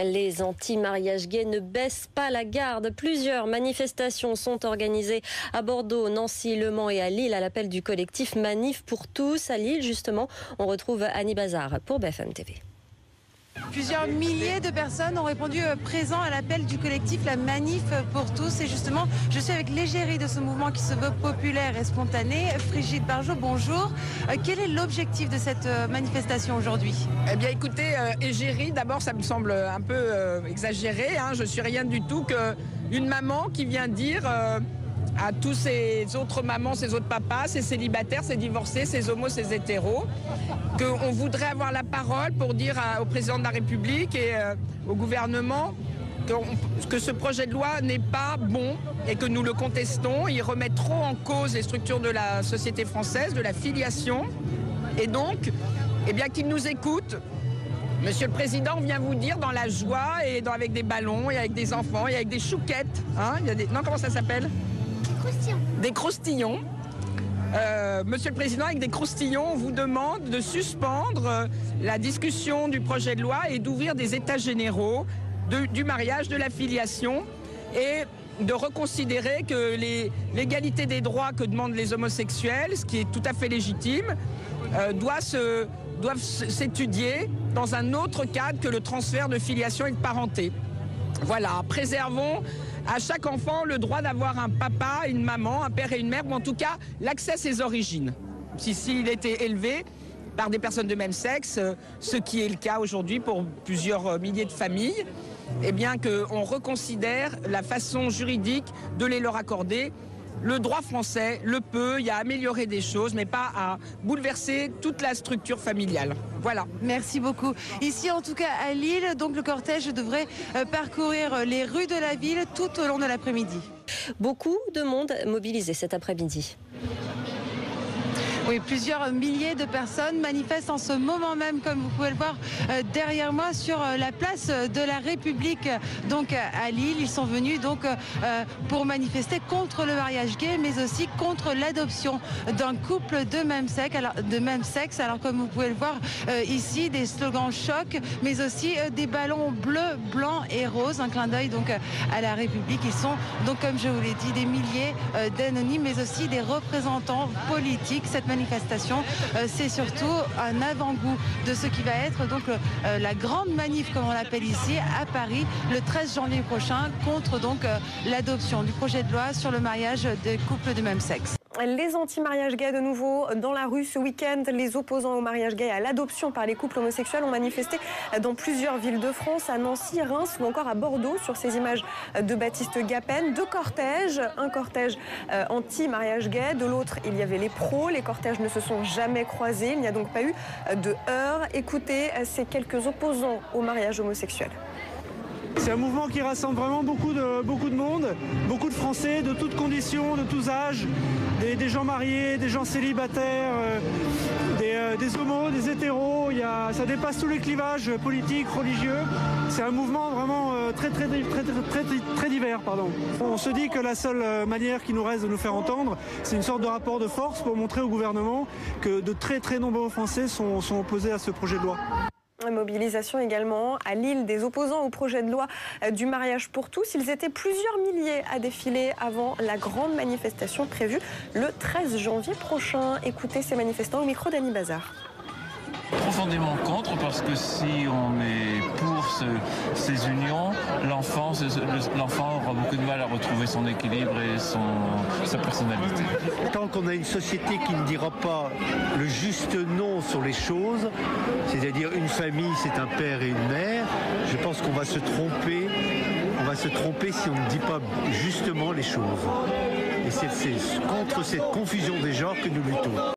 Les anti-mariage gay ne baissent pas la garde. Plusieurs manifestations sont organisées à Bordeaux, Nancy, Le Mans et à Lille à l'appel du collectif Manif pour tous. À Lille, justement, on retrouve Annie Bazar pour BFM TV. Plusieurs milliers de personnes ont répondu présent à l'appel du collectif La Manif pour tous. Et justement, je suis avec l'égérie de ce mouvement qui se veut populaire et spontané, Frigide Barjot, bonjour. Quel est l'objectif de cette manifestation aujourd'hui? Eh bien écoutez, égérie, d'abord ça me semble un peu exagéré. Je suis rien du tout qu'une maman qui vient dire à tous ces autres mamans, ces autres papas, ces célibataires, ces divorcés, ces homos, ces hétéros, qu'on voudrait avoir la parole pour dire au président de la République et au gouvernement que ce projet de loi n'est pas bon et que nous le contestons. Il remet trop en cause les structures de la société française, de la filiation. Et donc, eh bien qu'il nous écoute. Monsieur le Président vient vous dire dans la joie et avec des ballons et avec des enfants et avec des chouquettes. Non, comment ça s'appelle? Des croustillons. Monsieur le Président, avec des croustillons, on vous demande de suspendre la discussion du projet de loi et d'ouvrir des états généraux du mariage, de la filiation et de reconsidérer que l'égalité des droits que demandent les homosexuels, ce qui est tout à fait légitime, doivent s'étudier dans un autre cadre que le transfert de filiation et de parenté. Voilà, préservons à chaque enfant le droit d'avoir un papa, une maman, un père et une mère, ou en tout cas l'accès à ses origines. S'il était élevé par des personnes de même sexe, ce qui est le cas aujourd'hui pour plusieurs milliers de familles, eh bien qu'on reconsidère la façon juridique de les leur accorder. Le droit français le peut, il y a amélioré des choses, mais pas à bouleverser toute la structure familiale. Voilà. Merci beaucoup. Ici, en tout cas, à Lille, donc le cortège devrait parcourir les rues de la ville tout au long de l'après-midi. Beaucoup de monde mobilisé cet après-midi. Oui, plusieurs milliers de personnes manifestent en ce moment même, comme vous pouvez le voir derrière moi, sur la place de la République, donc à Lille. Ils sont venus donc pour manifester contre le mariage gay, mais aussi contre l'adoption d'un couple de même sexe. Alors comme vous pouvez le voir ici, des slogans choc, mais aussi des ballons bleus, blancs et roses. Un clin d'œil donc à la République. Ils sont donc, comme je vous l'ai dit, des milliers d'anonymes, mais aussi des représentants politiques. Cette manifestation, c'est surtout un avant-goût de ce qui va être donc la grande manif, comme on l'appelle ici, à Paris, le 13 janvier prochain, contre donc l'adoption du projet de loi sur le mariage des couples de même sexe. Les anti-mariage gay de nouveau dans la rue ce week-end. Les opposants au mariage gay et à l'adoption par les couples homosexuels ont manifesté dans plusieurs villes de France, à Nancy, Reims ou encore à Bordeaux. Sur ces images de Baptiste Gapen, deux cortèges, un cortège anti-mariage gay, de l'autre il y avait les pros. Les cortèges ne se sont jamais croisés, il n'y a donc pas eu de heurts. Écoutez ces quelques opposants au mariage homosexuel. C'est un mouvement qui rassemble vraiment beaucoup de monde, beaucoup de Français de toutes conditions, de tous âges, des gens mariés, des gens célibataires, des homos, des hétéros. Ça dépasse tous les clivages politiques, religieux. C'est un mouvement vraiment très divers. On se dit que la seule manière qui nous reste de nous faire entendre, c'est une sorte de rapport de force pour montrer au gouvernement que de très nombreux Français sont opposés à ce projet de loi. Mobilisation également à Lille des opposants au projet de loi du mariage pour tous. Ils étaient plusieurs milliers à défiler avant la grande manifestation prévue le 13 janvier prochain. Écoutez ces manifestants au micro d'Annie Bazar. Profondément contre, parce que si on est pour ces unions, l'enfant aura beaucoup de mal à retrouver son équilibre et sa personnalité. Tant qu'on a une société qui ne dira pas le juste nom sur les choses, c'est-à-dire une famille, c'est un père et une mère, je pense qu'on va se tromper. On va se tromper si on ne dit pas justement les choses. Et c'est contre cette confusion des genres que nous luttons.